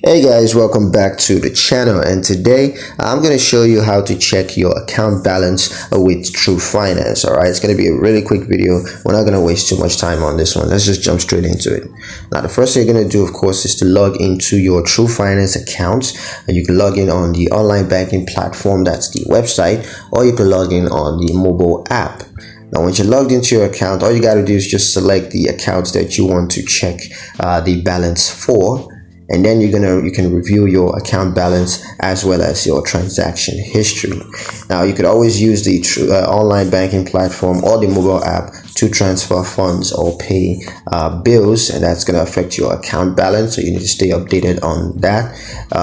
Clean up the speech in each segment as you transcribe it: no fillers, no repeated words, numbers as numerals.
Hey guys, welcome back to the channel, and today I'm going to show you how to check your account balance with Twoguysfinance. Alright, it's going to be a really quick video. We're not going to waste too much time on this one. Let's just jump straight into it. Now the first thing you're going to do, of course, is to log into your Twoguysfinance account. And you can log in on the online banking platform, that's the website, or you can log in on the mobile app. Now, once you're logged into your account, all you got to do is just select the accounts that you want to check the balance for. And then you can review your account balance as well as your transaction history. Now you could always use the online banking platform or the mobile app to transfer funds or pay bills, and that's going to affect your account balance, so you need to stay updated on that.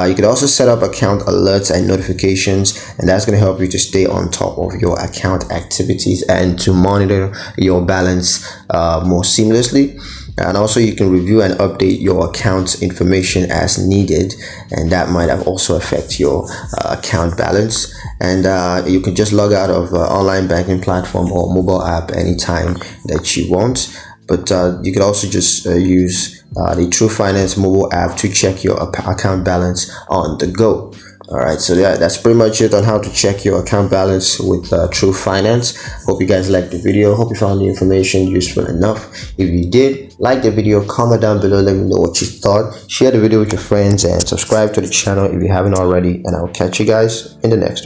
You could also set up account alerts and notifications, and that's going to help you to stay on top of your account activities and to monitor your balance more seamlessly. And also you can review and update your account information as needed, and that might have also affect your account balance. And you can just log out of online banking platform or mobile app anytime that you want. But you could also just use the Twoguysfinance mobile app to check your account balance on the go. Alright, so yeah, that's pretty much it on how to check your account balance with Twoguysfinance. Hope you guys liked the video. Hope you found the information useful enough. If you did, like the video, comment down below, let me know what you thought. Share the video with your friends and subscribe to the channel if you haven't already, and I'll catch you guys in the next one.